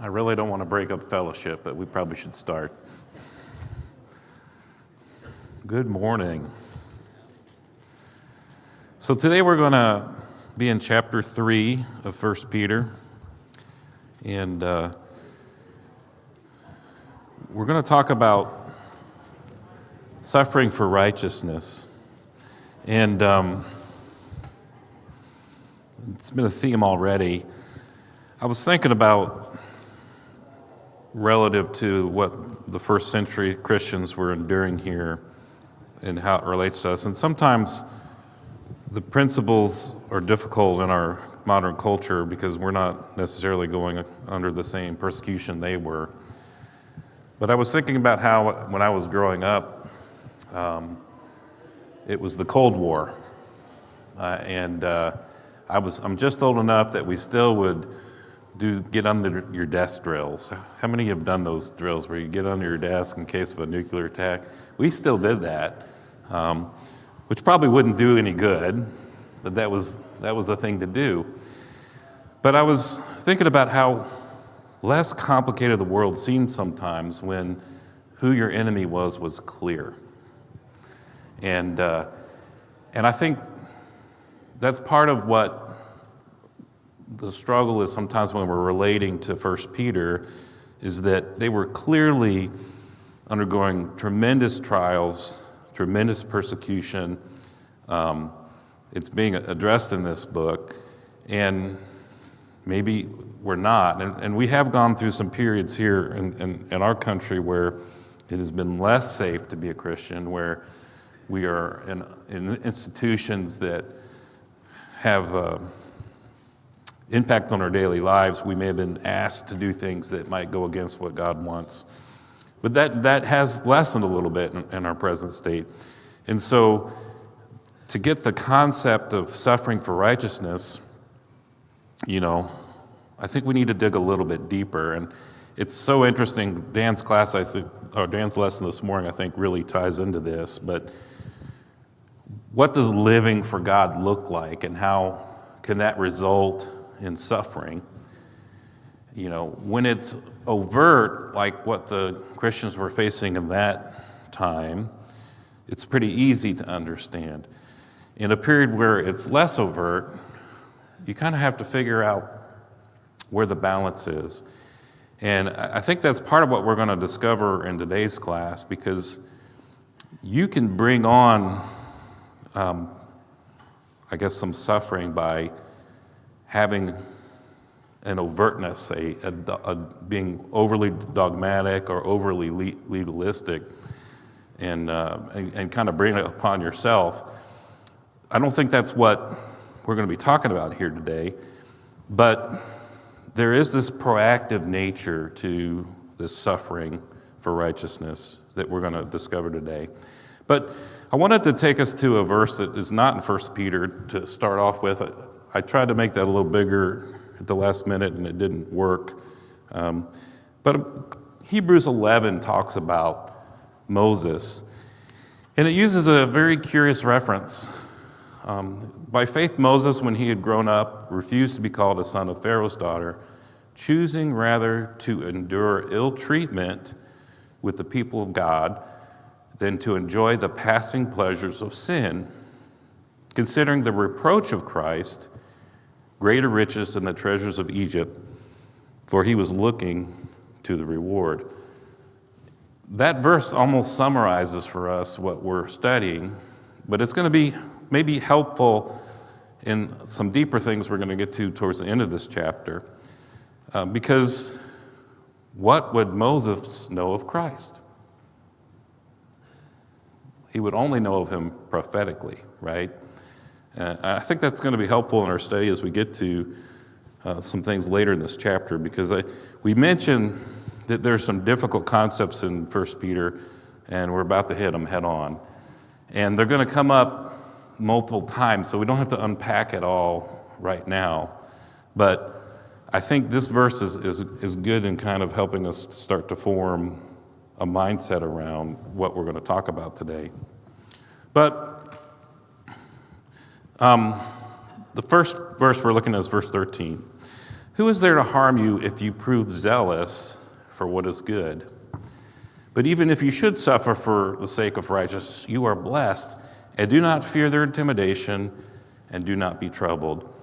I really don't want to break up fellowship, but we probably should start. Good morning. So today we're going to be in chapter 3 of 1 Peter, and we're going to talk about suffering for righteousness. And it's been a theme already. I was thinking about relative to what the first century Christians were enduring here and how it relates to us. And sometimes the principles are difficult in our modern culture because we're not necessarily going under the same persecution they were. But I was thinking about how when I was growing up, it was the Cold War. I'm just old enough that we still would get under your desk drills. How many have done those drills where you get under your desk in case of a nuclear attack? We still did that, which probably wouldn't do any good, but that was the thing to do. But I was thinking about how less complicated the world seemed sometimes when who your enemy was clear. And I think that's part of what the struggle is sometimes when we're relating to 1 Peter, is that they were clearly undergoing tremendous trials, tremendous persecution. It's being addressed in this book, and maybe we're not. And we have gone through some periods here in our country where it has been less safe to be a Christian, where we are in institutions that have impact on our daily lives. We may have been asked to do things that might go against what God wants. But that has lessened a little bit in our present state. And so to get the concept of suffering for righteousness, I think we need to dig a little bit deeper. And it's so interesting. Dan's lesson this morning, I think, really ties into this. But what does living for God look like, and how can that result in suffering? When it's overt, like what the Christians were facing in that time, it's pretty easy to understand. In a period where it's less overt, you kind of have to figure out where the balance is. And I think that's part of what we're going to discover in today's class, because you can bring on, some suffering by having an overtness, a being overly dogmatic or overly legalistic, and kind of bring it upon yourself. I don't think that's what we're going to be talking about here today, but there is this proactive nature to this suffering for righteousness that we're going to discover today. But I wanted to take us to a verse that is not in 1 Peter to start off with. I tried to make that a little bigger at the last minute, and it didn't work. But Hebrews 11 talks about Moses, and it uses a very curious reference. By faith, Moses, when he had grown up, refused to be called a son of Pharaoh's daughter, choosing rather to endure ill treatment with the people of God than to enjoy the passing pleasures of sin, considering the reproach of Christ greater riches than the treasures of Egypt, for he was looking to the reward. That verse almost summarizes for us what we're studying, but it's going to be maybe helpful in some deeper things we're going to get to towards the end of this chapter, because what would Moses know of Christ? He would only know of him prophetically, right? I think that's going to be helpful in our study as we get to some things later in this chapter, because we mentioned that there's some difficult concepts in 1 Peter, and we're about to hit them head on. And they're going to come up multiple times, so we don't have to unpack it all right now. But I think this verse is good in kind of helping us start to form a mindset around what we're going to talk about today. But the first verse we're looking at is verse 13. Who is there to harm you if you prove zealous for what is good? But even if you should suffer for the sake of righteousness, you are blessed, and do not fear their intimidation, and do not be troubled.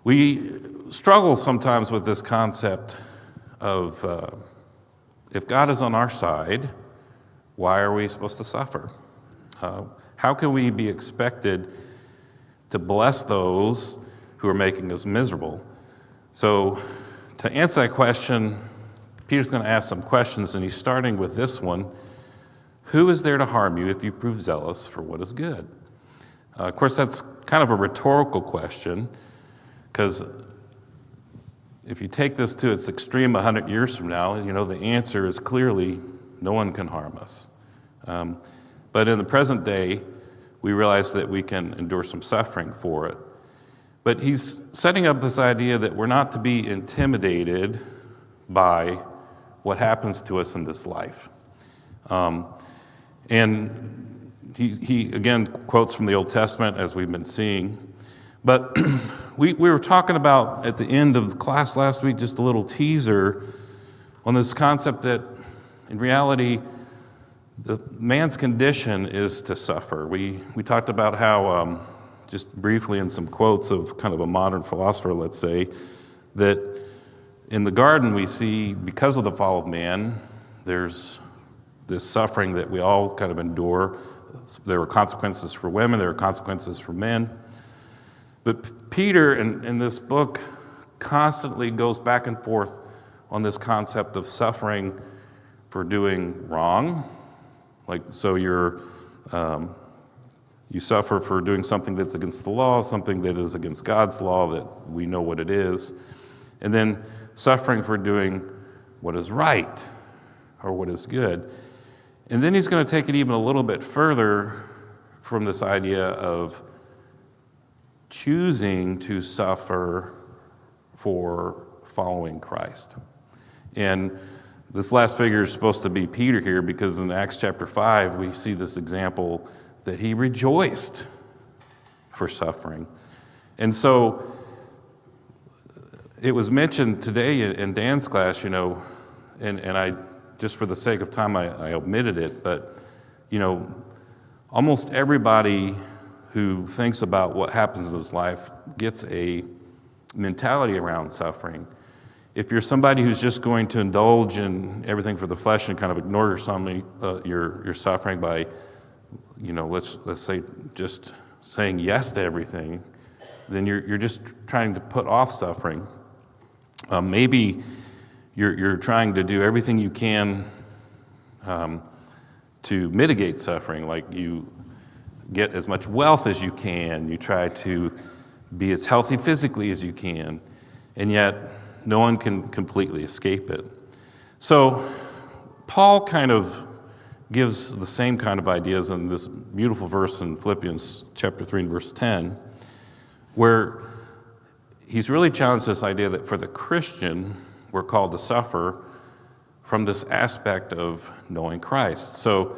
We struggle sometimes with this concept of if God is on our side, why are we supposed to suffer? How can we be expected to bless those who are making us miserable? So to answer that question, Peter's going to ask some questions, and he's starting with this one. Who is there to harm you if you prove zealous for what is good? Of course, that's kind of a rhetorical question, because if you take this to its extreme 100 years from now, the answer is clearly no one can harm us. But in the present day, we realize that we can endure some suffering for it. But he's setting up this idea that we're not to be intimidated by what happens to us in this life. And he again quotes from the Old Testament, as we've been seeing. But we were talking about at the end of class last week, just a little teaser on this concept that in reality, the man's condition is to suffer. We talked about how, just briefly in some quotes of kind of a modern philosopher, let's say, that in the garden we see, because of the fall of man, there's this suffering that we all kind of endure. There were consequences for women, there were consequences for men. But Peter, in this book, constantly goes back and forth on this concept of suffering for doing wrong. So you suffer for doing something that's against the law, something that is against God's law, that we know what it is. And then suffering for doing what is right or what is good. And then he's going to take it even a little bit further from this idea of choosing to suffer for following Christ. And this last figure is supposed to be Peter here, because in Acts chapter 5, we see this example that he rejoiced for suffering. And so it was mentioned today in Dan's class, and I, just for the sake of time, I omitted it, but, almost everybody who thinks about what happens in this life gets a mentality around suffering. If you're somebody who's just going to indulge in everything for the flesh and kind of ignore your suffering by, let's say just saying yes to everything, then you're just trying to put off suffering. Maybe you're trying to do everything you can to mitigate suffering, like you get as much wealth as you can, you try to be as healthy physically as you can, and yet no one can completely escape it. So Paul kind of gives the same kind of ideas in this beautiful verse in Philippians chapter 3 and verse 10, where he's really challenged this idea that for the Christian, we're called to suffer from this aspect of knowing Christ. So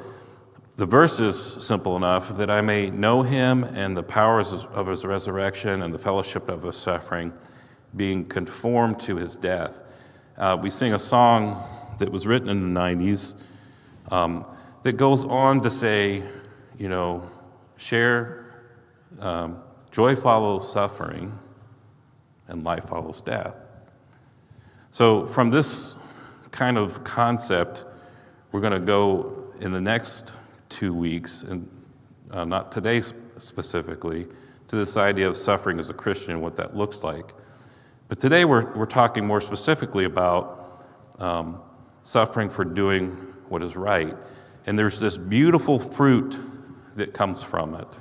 the verse is simple enough: that I may know him and the powers of his resurrection and the fellowship of his suffering, being conformed to his death. We sing a song that was written in the 90s that goes on to say, share, joy follows suffering and life follows death. So from this kind of concept, we're going to go in the next 2 weeks, and not today specifically, to this idea of suffering as a Christian and what that looks like. But today we're talking more specifically about suffering for doing what is right. And there's this beautiful fruit that comes from it.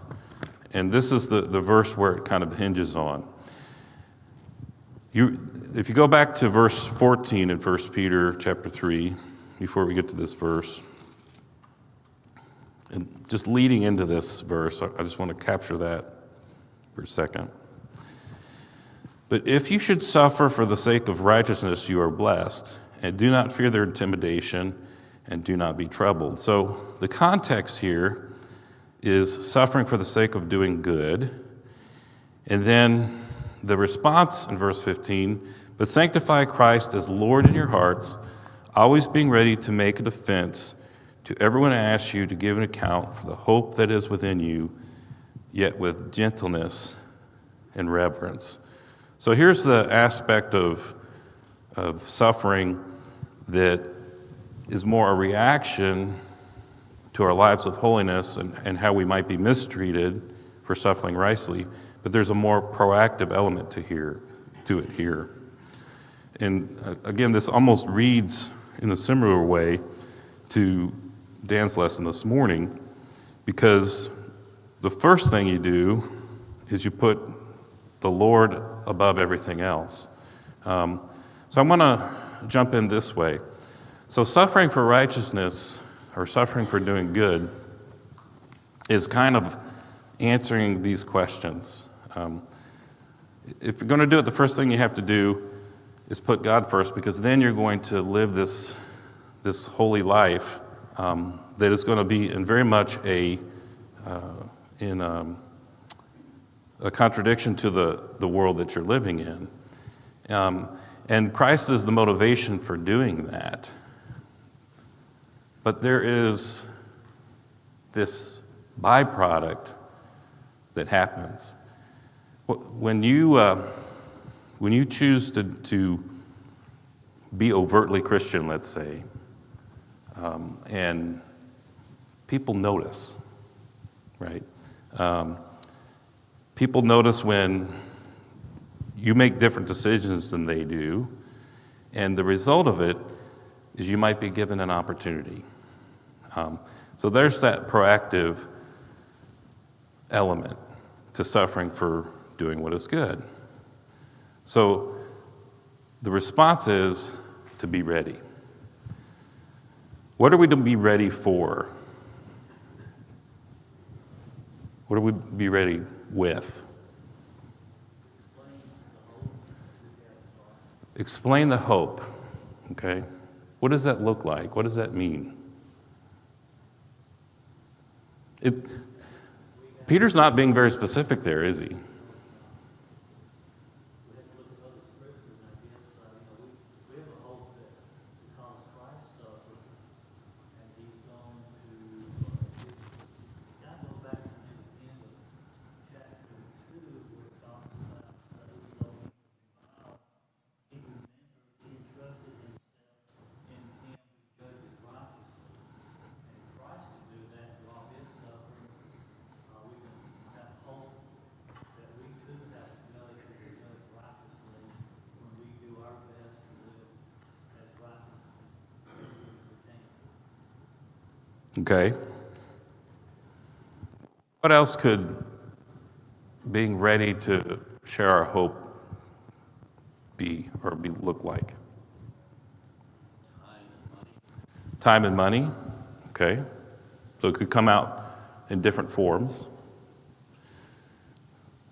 And this is the verse where it kind of hinges on. If you go back to verse 14 in 1 Peter chapter 3, before we get to this verse, and just leading into this verse, I just want to capture that for a second. But if you should suffer for the sake of righteousness, you are blessed, and do not fear their intimidation, and do not be troubled. So the context here is suffering for the sake of doing good, and then the response in verse 15, But sanctify Christ as Lord in your hearts, always being ready to make a defense to everyone who asks you to give an account for the hope that is within you, yet with gentleness and reverence. So here's the aspect of suffering that is more a reaction to our lives of holiness and how we might be mistreated for suffering rightly, but there's a more proactive element to it here. And again, this almost reads in a similar way to Dan's lesson this morning, because the first thing you do is you put the Lord above everything else. So I'm going to jump in this way. So suffering for righteousness, or suffering for doing good, is kind of answering these questions. If you're going to do it, the first thing you have to do is put God first, because then you're going to live this holy life that is going to be in very much a contradiction to the world that you're living in. And Christ is the motivation for doing that. But there is this byproduct that happens. When you choose to be overtly Christian, let's say, and people notice, right? People notice when you make different decisions than they do, and the result of it is you might be given an opportunity. So there's that proactive element to suffering for doing what is good. So the response is to be ready. What are we to be ready for? What are we to be ready with? Explain the hope. Okay? What does that look like? What does that mean? Peter's not being very specific there, is he? Okay. What else could being ready to share our hope look like? Time and money. Okay. So it could come out in different forms.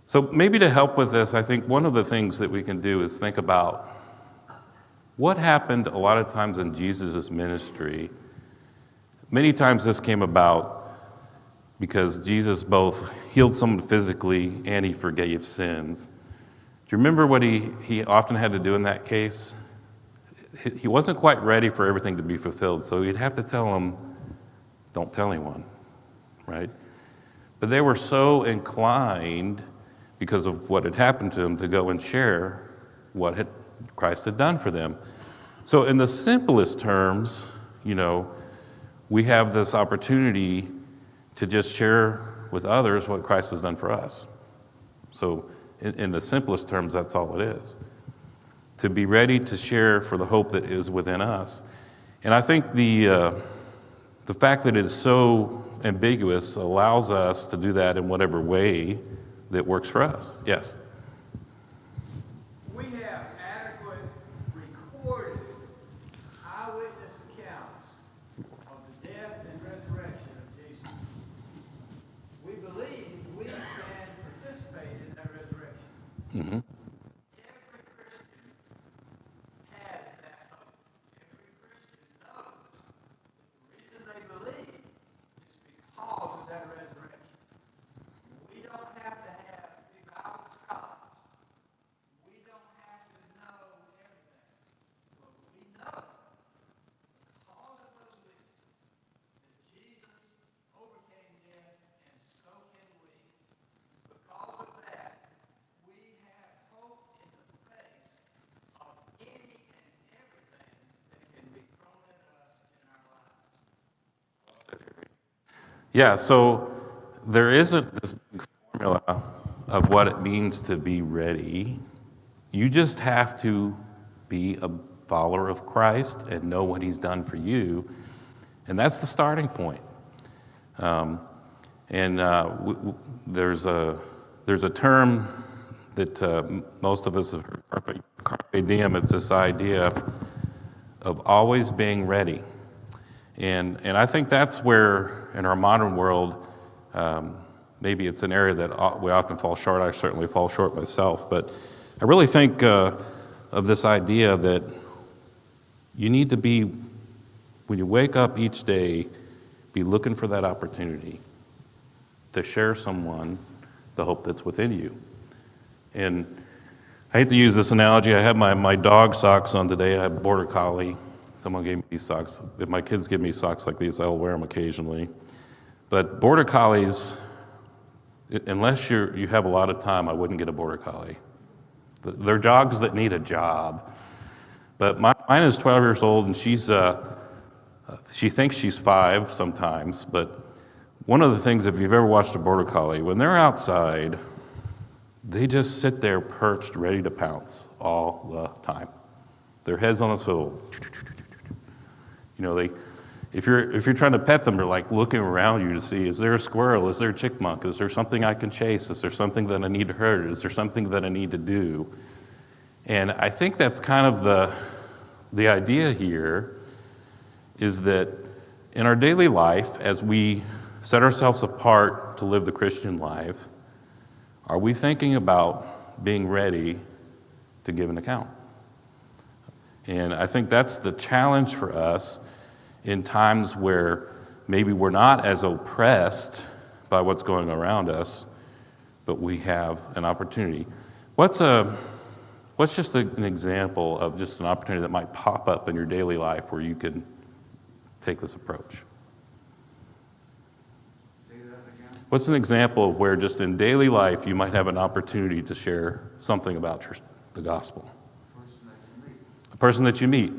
So maybe to help with this, I think one of the things that we can do is think about what happened a lot of times in Jesus' ministry. Many times this came about because Jesus both healed someone physically and he forgave sins. Do you remember what he often had to do in that case? He wasn't quite ready for everything to be fulfilled, so he'd have to tell them, don't tell anyone, right? But they were so inclined, because of what had happened to them, to go and share what Christ had done for them. So in the simplest terms, we have this opportunity to just share with others what Christ has done for us. So in the simplest terms, that's all it is. To be ready to share for the hope that is within us. And I think the fact that it is so ambiguous allows us to do that in whatever way that works for us. Yes? We have adequate recorded eyewitness accounts of the death and resurrection of Jesus. We believe we can participate in that resurrection. Mm-hmm. Every Christian has that hope. Every Christian knows the reason they believe is because of that resurrection. We don't have to have big Bible scholars Yeah, so there isn't this big formula of what it means to be ready. You just have to be a follower of Christ and know what he's done for you. And that's the starting point. There's a term that most of us have heard, carpe diem. It's this idea of always being ready. And I think that's where, in our modern world, maybe it's an area that we often fall short. I certainly fall short myself. But I really think of this idea that you need to be, when you wake up each day, be looking for that opportunity to share someone the hope that's within you. And I hate to use this analogy. I have my dog socks on today. I have a border collie. Someone gave me these socks. If my kids give me socks like these, I'll wear them occasionally. But border collies, unless you have a lot of time, I wouldn't get a border collie. They're dogs that need a job. But mine is 12 years old, and she thinks she's 5 sometimes. But one of the things, if you've ever watched a border collie, when they're outside, they just sit there perched, ready to pounce all the time. Their head's on a swivel. You know, if you're trying to pet them, they're like looking around you to see, is there a squirrel? Is there a chipmunk? Is there something I can chase? Is there something that I need to hurt? Is there something that I need to do? And I think that's kind of the idea here, is that in our daily life, as we set ourselves apart to live the Christian life, are we thinking about being ready to give an account? And I think that's the challenge for us in times where maybe we're not as oppressed by what's going around us, but we have an opportunity. What's just an example of just an opportunity that might pop up in your daily life where you can take this approach? Say that again. What's an example of where just in daily life you might have an opportunity to share something about the gospel? A person that you meet.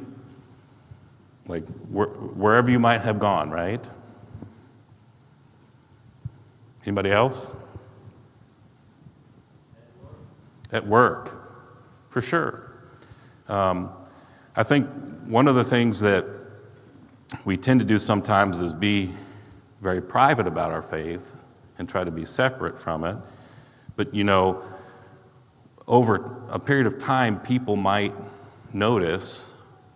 Like wherever you might have gone, right? Anybody else? At work, for sure. I think one of the things that we tend to do sometimes is be very private about our faith and try to be separate from it. But you know, over a period of time, people might notice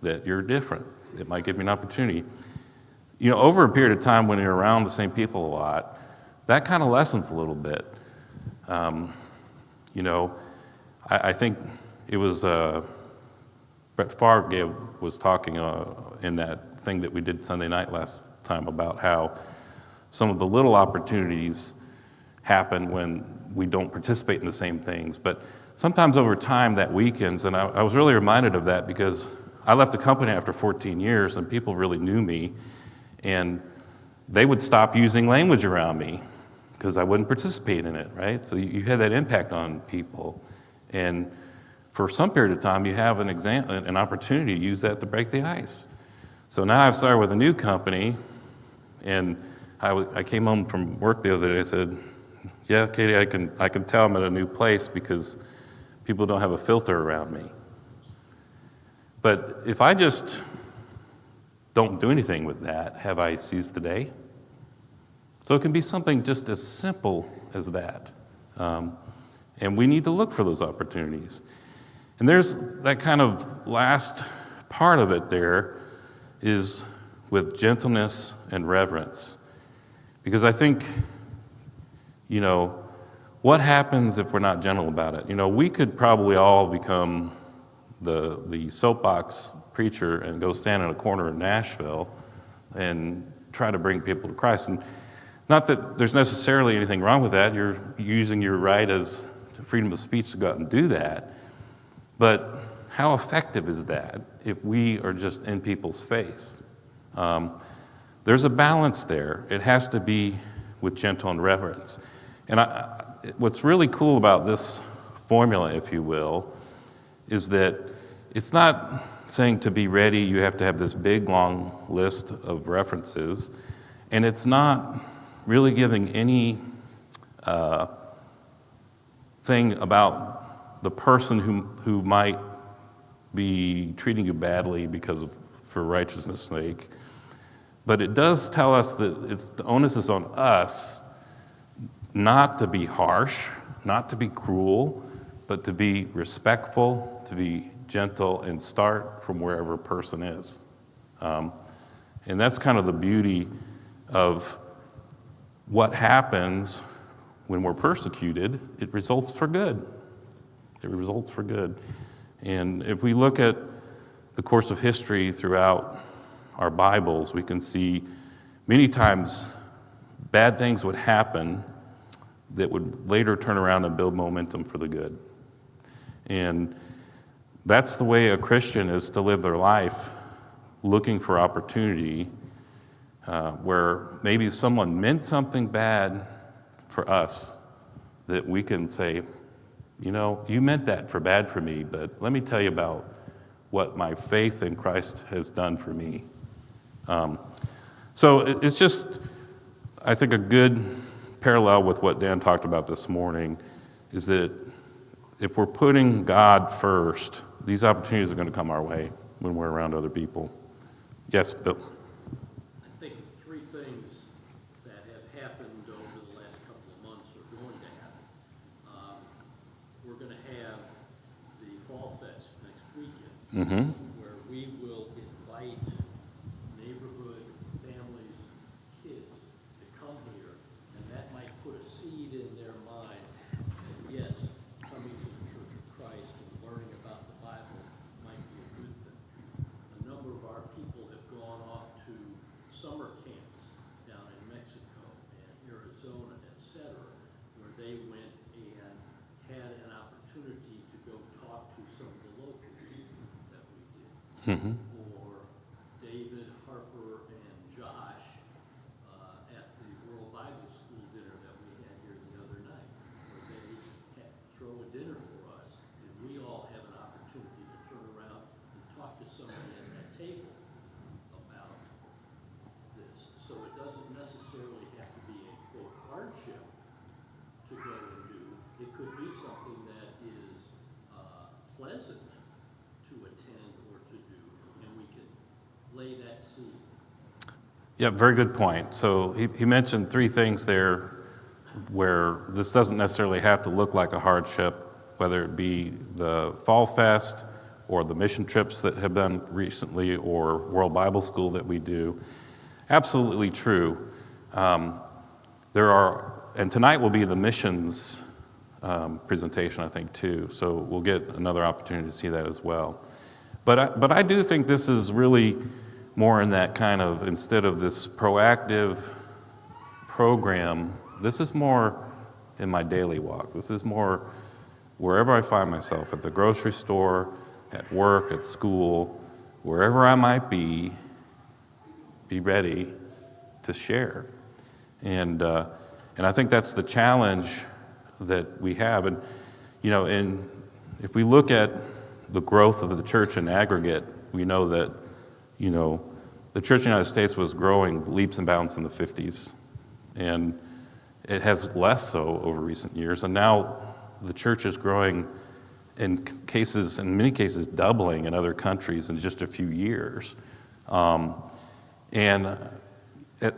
that you're different. It might give you an opportunity. You know, over a period of time when you're around the same people a lot, that kind of lessens a little bit. You know, I think it was Brett Favre was talking in that thing that we did Sunday night last time about how some of the little opportunities happen when we don't participate in the same things. But sometimes over time that weakens, and I was really reminded of that because I left the company after 14 years and people really knew me, and they would stop using language around me because I wouldn't participate in it, right? So you had that impact on people. And for some period of time, you have an opportunity to use that to break the ice. So now I've started with a new company, and I came home from work the other day and said, yeah, Katie, I can tell I'm at a new place because people don't have a filter around me. But if I just don't do anything with that, have I seized the day? So it can be something just as simple as that. And we need to look for those opportunities. And there's that kind of last part of it there is with gentleness and reverence. Because I think, you know, what happens if we're not gentle about it? You know, we could probably all become the soapbox preacher and go stand in a corner in Nashville and try to bring people to Christ. And not that there's necessarily anything wrong with that. You're using your right as freedom of speech to go out and do that. But how effective is that if we are just in people's face? There's a balance there. It has to be with gentle and reverence. And what's really cool about this formula, if you will, is that it's not saying to be ready, you have to have this big, long list of references. And it's not really giving any thing about the person who might be treating you badly for righteousness' sake. But it does tell us that the onus is on us not to be harsh, not to be cruel, but to be respectful, to be gentle, and start from wherever a person is. And that's kind of the beauty of what happens when we're persecuted. It results for good. It results for good. And if we look at the course of history throughout our Bibles, we can see many times bad things would happen that would later turn around and build momentum for the good. And that's the way a Christian is to live their life, looking for opportunity where maybe someone meant something bad for us, that we can say, you know, you meant that for bad for me, but let me tell you about what my faith in Christ has done for me. So it's just, I think, a good parallel with what Dan talked about this morning, is that if we're putting God first, these opportunities are going to come our way when we're around other people. Yes, Bill? I think of three things that have happened over the last couple of months are going to happen. We're going to have the Fall Fest next weekend, where we will invite neighborhood families, kids to come here, and that might put a seed in their minds that, yes, coming to the Church of Christ and learning about the Bible might be a good thing. A number of our people have gone off to summer camps down in Mexico and Arizona, etc., where they went and had an opportunity to go talk to some of the locals that we did. Or David, Harper, and Josh at the World Bible School dinner that we had here the other night, where they throw a dinner for us, and we all have an opportunity to turn around and talk to somebody at that table about this. So it doesn't necessarily have to be a quote hardship to go and do. It could be something that is pleasant to attend or to do, and we can lay that seed. Yeah, very good point. So he mentioned three things there where this doesn't necessarily have to look like a hardship, whether it be the Fall Fest or the mission trips that have been recently or World Bible School that we do. Absolutely true. And tonight will be the missions presentation, I think, too. So we'll get another opportunity to see that as well. But I do think this is really more in that kind of, instead of this proactive program, this is more in my daily walk. This is more wherever I find myself, at the grocery store, at work, at school, wherever I might be ready to share. And I think that's the challenge that we have. And, you know, if we look at the growth of the church in aggregate, we know that, you know, the church in the United States was growing leaps and bounds in the 50s. And it has less so over recent years. And now the church is growing in many cases, doubling in other countries in just a few years.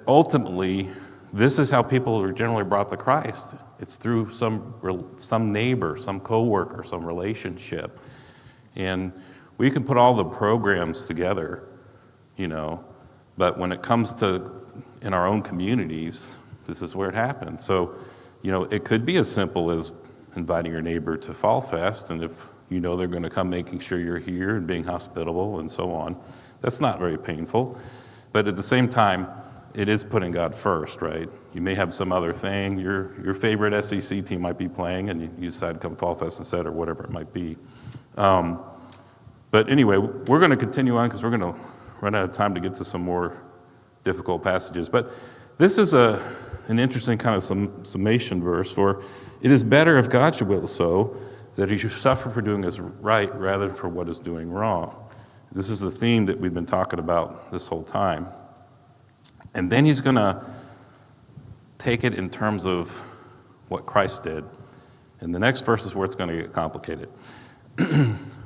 Ultimately, this is how people are generally brought to Christ. It's through some neighbor, some coworker, some relationship. And we can put all the programs together, you know, but when it comes to in our own communities, this is where it happens. So, you know, it could be as simple as inviting your neighbor to Fall Fest, and if you know they're going to come, making sure you're here and being hospitable and so on. That's not very painful. But at the same time, it is putting God first, right? You may have some other thing. Your favorite SEC team might be playing, and you decide to come Fall Fest instead, or whatever it might be. But anyway, we're going to continue on because we're going to run out of time to get to some more difficult passages. But this is an interesting kind of summation verse, for it is better if God should will so, that he should suffer for doing is right rather than for what is doing wrong. This is the theme that we've been talking about this whole time. And then he's going to take it in terms of what Christ did. And the next verse is where it's going to get complicated.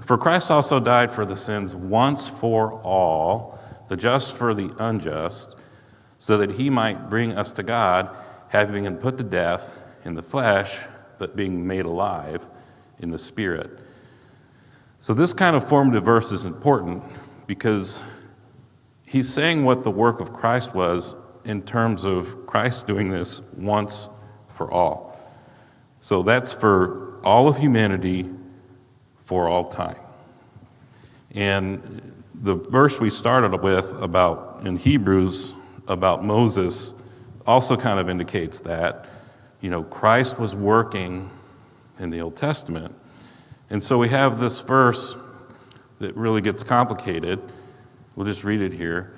For Christ also died for the sins once for all, the just for the unjust, so that he might bring us to God, having been put to death in the flesh, but being made alive in the spirit. So this kind of formative verse is important because he's saying what the work of Christ was in terms of Christ doing this once for all. So that's for all of humanity for all time. And the verse we started with about in Hebrews about Moses also kind of indicates that, Christ was working in the Old Testament. And so we have this verse that really gets complicated. We'll just read it here.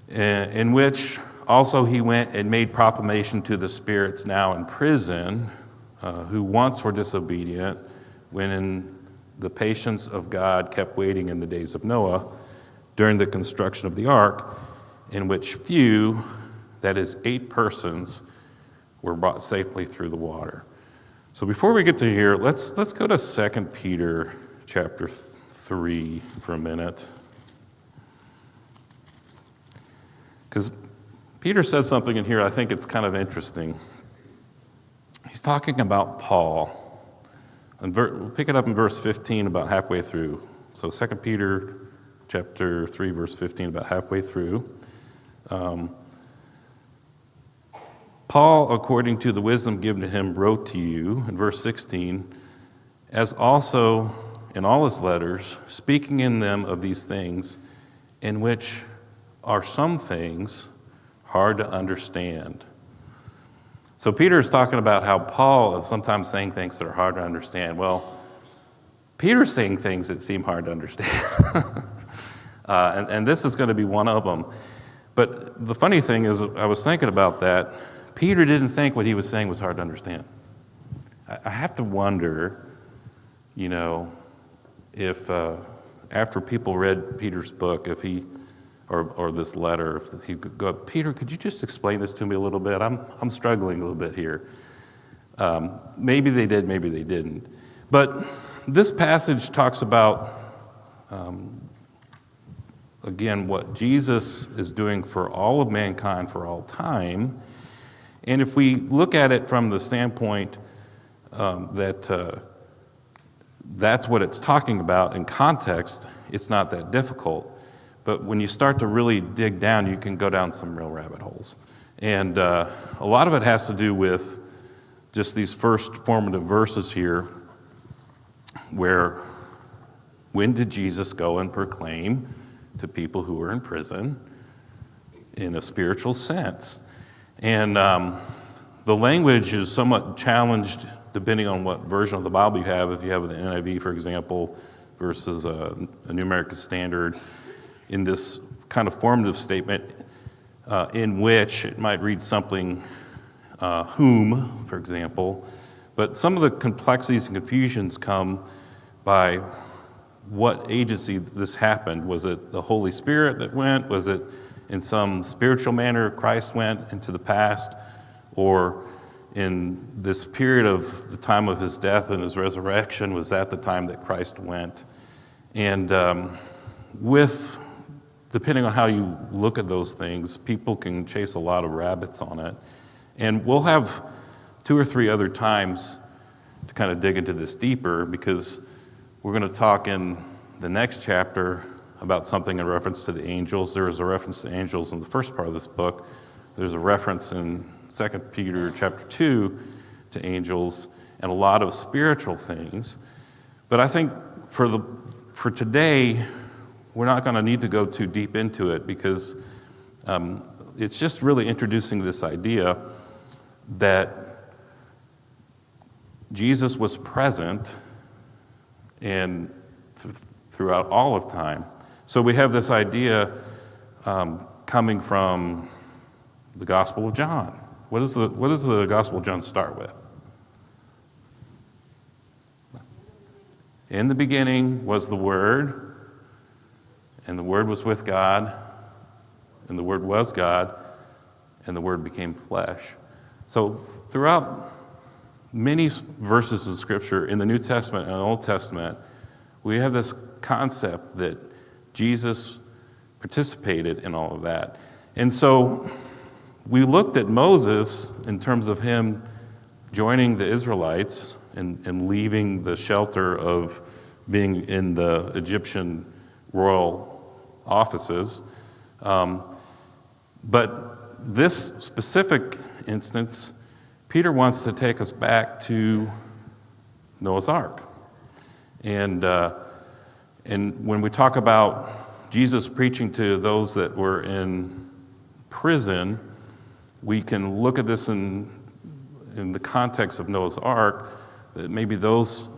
In which also he went and made proclamation to the spirits now in prison, who once were disobedient, when in the patience of God kept waiting in the days of Noah, during the construction of the ark, in which few, that is 8 persons, were brought safely through the water. So before we get to here, let's go to 2 Peter chapter 3 for a minute. Because Peter says something in here I think it's kind of interesting. He's talking about Paul. And we'll pick it up in verse 15, about halfway through. So 2 Peter chapter 3, verse 15, about halfway through. Paul, according to the wisdom given to him, wrote to you, in verse 16, as also in all his letters, speaking in them of these things, in which are some things hard to understand. So Peter is talking about how Paul is sometimes saying things that are hard to understand. Well, Peter's saying things that seem hard to understand. and this is going to be one of them. But the funny thing is, I was thinking about that. Peter didn't think what he was saying was hard to understand. I have to wonder, if after people read Peter's book, if he, or this letter, if he could go, Peter, could you just explain this to me a little bit? I'm struggling a little bit here. Maybe they did, maybe they didn't. But this passage talks about, again, what Jesus is doing for all of mankind for all time. And if we look at it from the standpoint that that's what it's talking about in context, it's not that difficult. But when you start to really dig down, you can go down some real rabbit holes. And a lot of it has to do with just these first formative verses here, where when did Jesus go and proclaim to people who were in prison in a spiritual sense? And the language is somewhat challenged depending on what version of the Bible you have. If you have the NIV, for example, versus a New American Standard, in this kind of formative statement in which it might read something, whom, for example. But some of the complexities and confusions come by what agency this happened. Was it the Holy Spirit that went? Was it in some spiritual manner Christ went into the past? Or in this period of the time of his death and his resurrection, was that the time that Christ went? And depending on how you look at those things, people can chase a lot of rabbits on it. And we'll have 2 or 3 other times to kind of dig into this deeper, because we're going to talk in the next chapter about something in reference to the angels. There is a reference to angels in the first part of this book. There's a reference in 2 Peter chapter 2 to angels and a lot of spiritual things. But I think for today, we're not going to need to go too deep into it, because it's just really introducing this idea that Jesus was present and throughout all of time. So we have this idea coming from the Gospel of John. What does the Gospel of John start with? In the beginning was the Word, and the Word was with God, and the Word was God, and the Word became flesh. So throughout many verses of Scripture in the New Testament and Old Testament, we have this concept that Jesus participated in all of that. And so we looked at Moses in terms of him joining the Israelites and leaving the shelter of being in the Egyptian royal offices. But this specific instance, Peter wants to take us back to Noah's Ark. And when we talk about Jesus preaching to those that were in prison, we can look at this in the context of Noah's Ark, that maybe those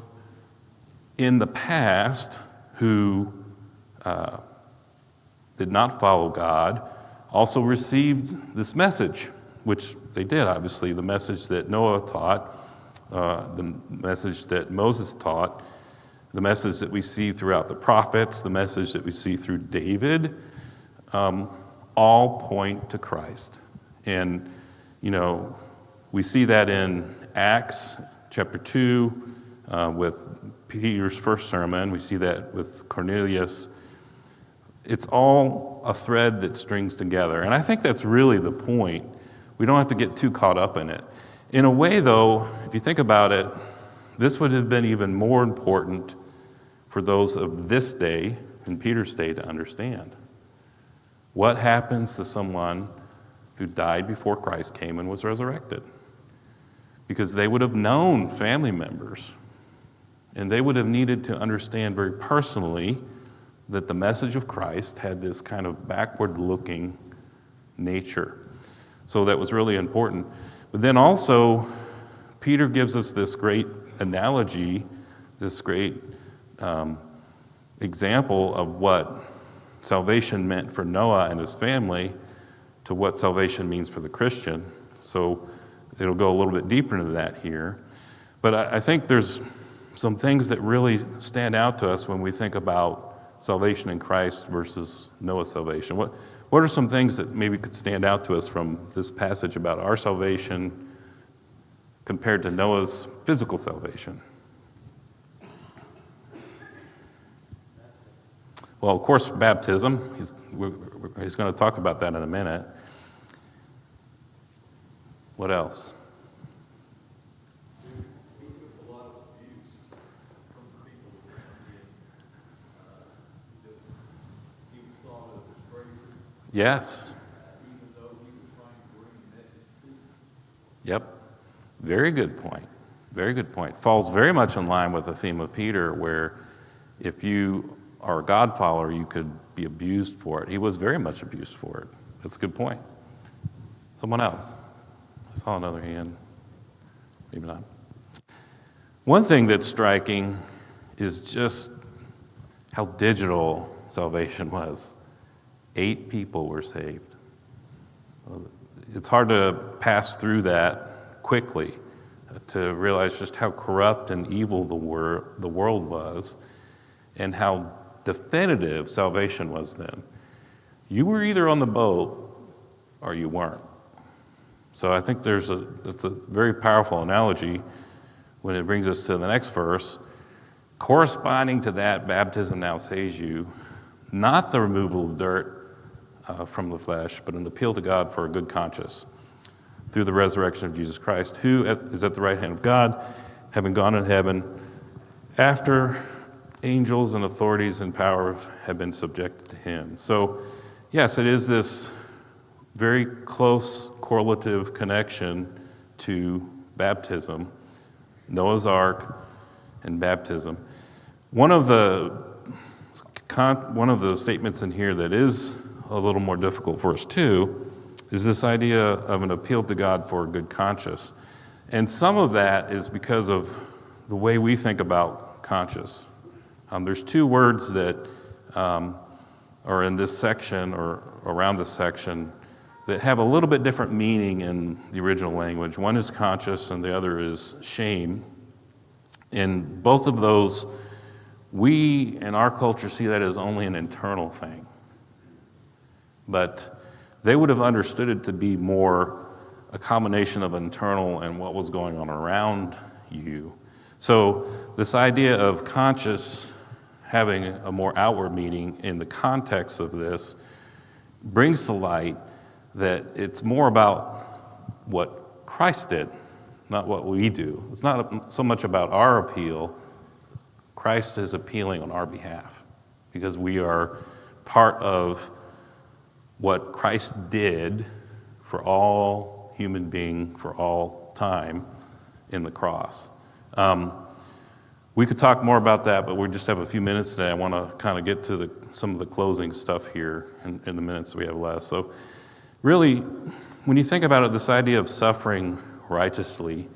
in the past who did not follow God also received this message, which they did, obviously, the message that Noah taught, the message that Moses taught, the message that we see throughout the prophets, the message that we see through David, all point to Christ. And, you know, we see that in Acts chapter 2 with Peter's first sermon. We see that with Cornelius. It's all a thread that strings together. And I think that's really the point. We don't have to get too caught up in it. In a way, though, if you think about it, this would have been even more important for those of this day, in Peter's day, to understand. What happens to someone who died before Christ came and was resurrected? Because they would have known family members, and they would have needed to understand very personally that the message of Christ had this kind of backward-looking nature. So that was really important. But then also, Peter gives us this great analogy, this great example of what salvation meant for Noah and his family to what salvation means for the Christian. So it'll go a little bit deeper into that here. But I think there's some things that really stand out to us when we think about salvation in Christ versus Noah's salvation. What are some things that maybe could stand out to us from this passage about our salvation compared to Noah's physical salvation? Well, of course, baptism. He's going to talk about that in a minute. What else? He took a lot of abuse from the people around him. He was thought of as crazy, Yes. even though he was trying to bring a message to them. Yep. Very good point. Very good point. Falls very much in line with the theme of Peter, where if you are a God follower, you could be abused for it. He was very much abused for it. That's a good point. Someone else? I saw another hand. Maybe not. One thing that's striking is just how digital salvation was. 8 people were saved. It's hard to pass through that quickly to realize just how corrupt and evil the world was and how definitive salvation was then. You were either on the boat or you weren't. So I think that's a very powerful analogy when it brings us to the next verse. Corresponding to that, baptism now saves you, not the removal of dirt from the flesh, but an appeal to God for a good conscience through the resurrection of Jesus Christ, who is at the right hand of God, having gone in heaven after angels and authorities and powers have been subjected to him. So, yes, it is this very close correlative connection to baptism, Noah's Ark, and baptism. One of the statements in here that is a little more difficult for us too is this idea of an appeal to God for a good conscience. And some of that is because of the way we think about conscience. There's 2 words that are in this section or around this section that have a little bit different meaning in the original language. One is conscious and the other is shame. And both of those, we in our culture see that as only an internal thing. But they would have understood it to be more a combination of internal and what was going on around you. So this idea of conscious having a more outward meaning in the context of this brings to light that it's more about what Christ did, not what we do. It's not so much about our appeal. Christ is appealing on our behalf because we are part of what Christ did for all human being for all time in the cross. We could talk more about that, but we just have a few minutes today. I want to kind of get to some of the closing stuff here in the minutes we have left. So really, when you think about it, this idea of suffering righteously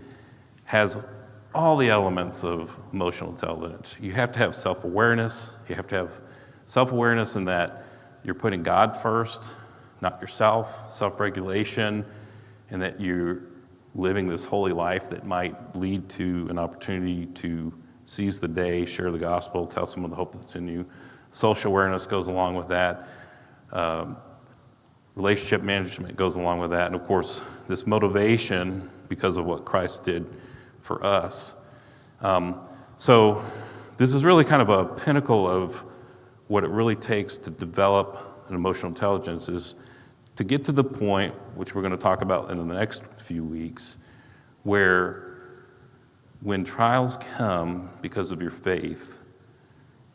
has all the elements of emotional intelligence. You have to have self-awareness. You have to have self-awareness in that you're putting God first, not yourself, self-regulation, and that you're living this holy life that might lead to an opportunity to seize the day, share the gospel, tell someone the hope that's in you. Social awareness goes along with that. Relationship management goes along with that. And of course, this motivation because of what Christ did for us. So this is really kind of a pinnacle of what it really takes to develop an emotional intelligence, is to get to the point, which we're going to talk about in the next few weeks, where when trials come because of your faith,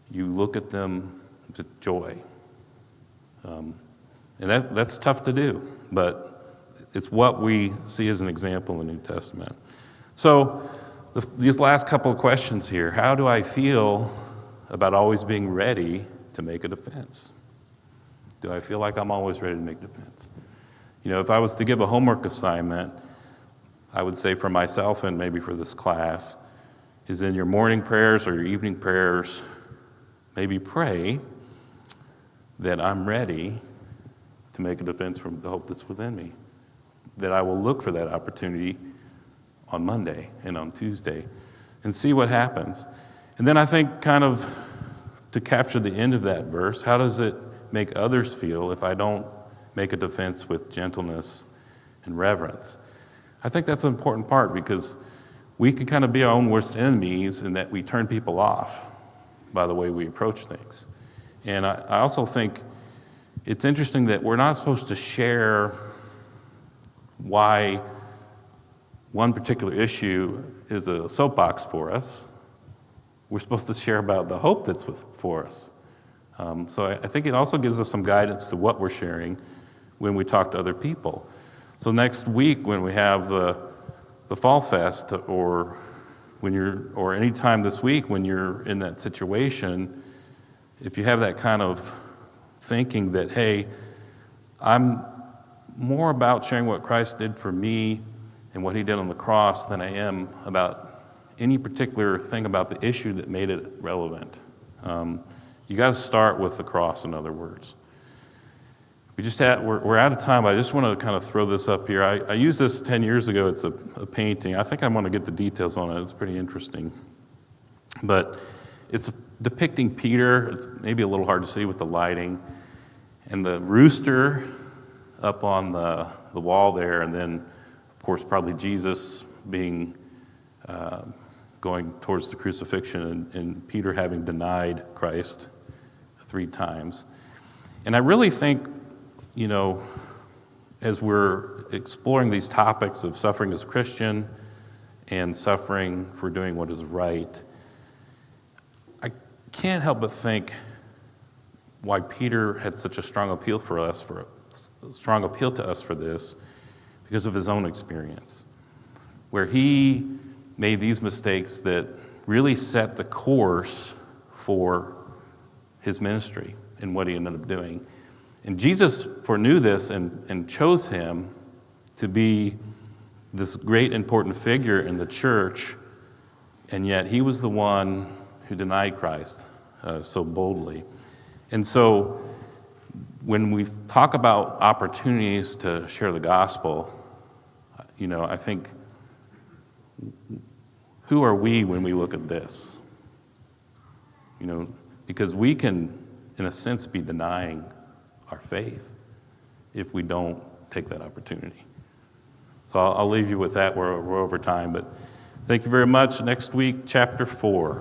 you look at them with joy. And that's tough to do, but it's what we see as an example in the New Testament. So these last couple of questions here: how do I feel about always being ready to make a defense? Do I feel like I'm always ready to make a defense? You know, if I was to give a homework assignment, I would say for myself and maybe for this class, is in your morning prayers or your evening prayers, maybe pray that I'm ready to make a defense from the hope that's within me, that I will look for that opportunity on Monday and on Tuesday and see what happens. And then I think, kind of to capture the end of that verse, how does it make others feel if I don't make a defense with gentleness and reverence? I think that's an important part, because we can kind of be our own worst enemies in that we turn people off by the way we approach things. And I also think it's interesting that we're not supposed to share why one particular issue is a soapbox for us. We're supposed to share about the hope that's for us. So I think it also gives us some guidance to what we're sharing when we talk to other people. So next week, when we have the Fall Fest, or any time this week when you're in that situation, if you have that kind of thinking that, hey, I'm more about sharing what Christ did for me and what he did on the cross than I am about any particular thing about the issue that made it relevant. You got to start with the cross, in other words. We're out of time. I just want to kind of throw this up here. I used this 10 years ago. It's a painting. I think I want to get the details on it. It's pretty interesting. But it's depicting Peter. It's maybe a little hard to see with the lighting. And the rooster up on the wall there, and then, of course, probably Jesus being going towards the crucifixion, and Peter having denied Christ 3 times. And I really think, you know, as we're exploring these topics of suffering as a Christian and suffering for doing what is right, I can't help but think why Peter had such a strong appeal to us for this, because of his own experience, where he made these mistakes that really set the course for his ministry and what he ended up doing. And Jesus foreknew this and chose him to be this great important figure in the church, and yet he was the one who denied Christ so boldly. And so when we talk about opportunities to share the gospel, you know, I think, who are we when we look at this? You know, because we can, in a sense, be denying our faith if we don't take that opportunity. So I'll leave you with that. We're over time, but thank you very much. Next week, chapter 4.